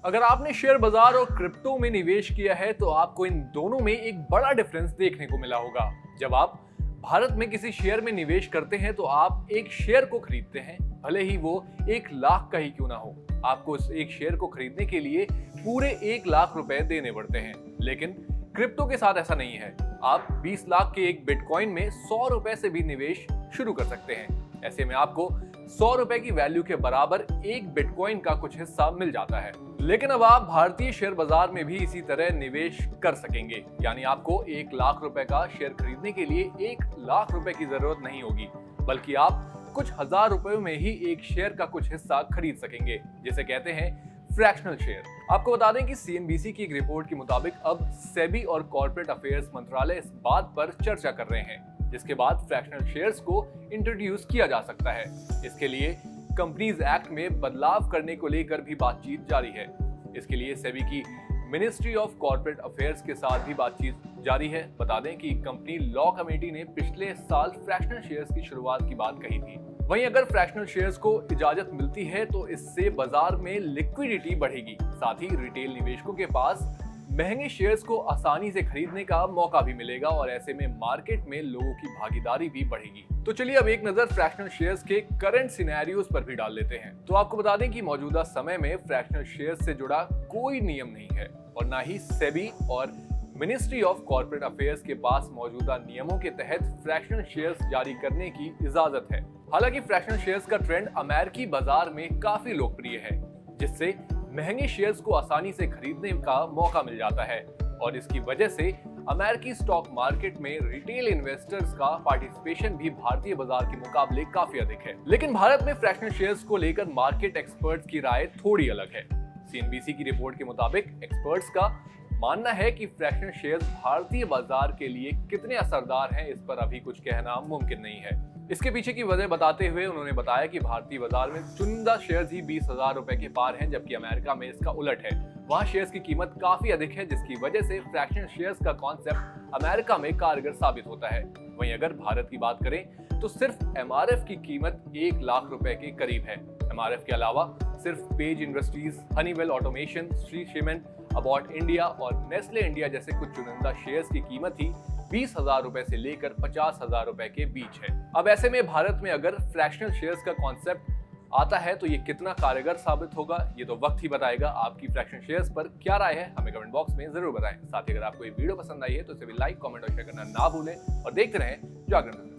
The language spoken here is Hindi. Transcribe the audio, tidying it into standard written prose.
अगर आपने शेयर बाजार और क्रिप्टो में निवेश किया है तो आपको इन दोनों में एक बड़ा डिफरेंस देखने को मिला होगा। जब आप भारत में किसी शेयर में निवेश करते हैं तो आप एक शेयर को खरीदते हैं, भले ही वो 1 लाख का ही क्यों ना हो। आपको उस एक शेयर को खरीदने के लिए पूरे 1 लाख रुपए देने पड़ते हैं। लेकिन क्रिप्टो के साथ ऐसा नहीं है। आप 20 लाख के एक बिटकॉइन में 100 रुपए से भी निवेश शुरू कर सकते हैं। ऐसे में आपको 100 रुपए की वैल्यू के बराबर एक बिटकॉइन का कुछ हिस्सा मिल जाता है। लेकिन अब आप भारतीय शेयर बाजार में भी इसी तरह निवेश कर सकेंगे, यानी आपको 1 लाख रुपए का शेयर खरीदने के लिए 1 लाख रुपए की जरूरत नहीं होगी, बल्कि आप कुछ हजार रुपयों में ही एक शेयर का कुछ हिस्सा खरीद सकेंगे, जिसे कहते हैं फ्रैक्शनल शेयर। आपको बता दें कि सीएनबीसी की एक रिपोर्ट के मुताबिक अब सेबी और कॉर्पोरेट अफेयर्स मंत्रालय इस बात पर चर्चा कर रहे हैं, जिसके बाद फ्रैक्शनल शेयर्स को इंट्रोड्यूस किया जा सकता है। इसके लिए कंपनीज एक्ट में बदलाव करने को लेकर भी बातचीत जारी है। इसके लिए सेबी की मिनिस्ट्री ऑफ कॉर्पोरेट अफेयर्स के साथ भी बातचीत जारी है। बता दें कि कंपनी लॉ कमेटी ने पिछले साल फ्रैक्शनल शेयर्स की शुरुआत की बात कही थी। वहीं अगर फ्रैक्शनल शेयर्स को इजाजत मिलती है तो इससे बाजार में लिक्विडिटी बढ़ेगी, साथ ही रिटेल निवेशकों के पास महंगे शेयर्स को आसानी से खरीदने का मौका भी मिलेगा और ऐसे में मार्केट में लोगों की भागीदारी भी बढ़ेगी। तो चलिए अब एक नजर फ्रैक्शनल शेयर्स के करंट सिनेरियोस पर भी डाल लेते हैं। तो आपको बता दें कि मौजूदा समय में फ्रैक्शनल शेयर्स से जुड़ा कोई नियम नहीं है और ना ही सेबी और मिनिस्ट्री ऑफ कॉर्पोरेट अफेयर्स के पास मौजूदा नियमों के तहत फ्रैक्शनल शेयर्स जारी करने की इजाजत है। हालांकि फ्रैक्शनल शेयर्स का ट्रेंड अमेरिकी बाजार में काफी लोकप्रिय है, जिससे महंगे शेयर्स को आसानी से खरीदने का मौका मिल जाता है और इसकी वजह से अमेरिकी स्टॉक मार्केट में रिटेल इन्वेस्टर्स का पार्टिसिपेशन भी भारतीय बाजार के मुकाबले काफी अधिक है। लेकिन भारत में फ्रैक्शनल शेयर्स को लेकर मार्केट एक्सपर्ट्स की राय थोड़ी अलग है। सीएनबीसी की रिपोर्ट के मुताबिक एक्सपर्ट्स का मानना है कि फ्रैक्शनल शेयर्स भारतीय बाजार के लिए कितने असरदार हैं, इस पर अभी कुछ कहना मुमकिन नहीं है। इसके पीछे की वजह बताते हुए उन्होंने बताया कि भारतीय बाजार में चुनिंदा शेयर्स ही 20,000 रुपए के पार हैं, जबकि अमेरिका में इसका उलट है। वहां शेयर्स की कीमत काफी अधिक है, जिसकी वजह से फ्रैक्शनल शेयर्स का कॉन्सेप्ट अमेरिका में कारगर साबित होता है। वहीं अगर भारत की बात करें तो सिर्फ एमआरएफ की कीमत 1 लाख रुपए के करीब है। एमआरएफ के अलावा सिर्फ Page Industries, Honeywell Automation, Shree Cement, Abbott India और नेस्ले इंडिया जैसे कुछ चुनिंदा शेयर्स की कीमत ही 20,000 रुपए से लेकर 50,000 रुपए के बीच है। अब ऐसे में भारत में अगर फ्रैक्शनल शेयर्स का कॉन्सेप्ट आता है तो ये कितना कारगर साबित होगा, ये तो वक्त ही बताएगा। आपकी फ्रैक्शनल शेयर्स पर क्या राय है, हमें कमेंट बॉक्स में जरूर बताएं। साथ ही अगर आपको ये वीडियो पसंद आई है तो इसे भी लाइक, कमेंट और शेयर करना ना भूलें और देखते रहें जागरण।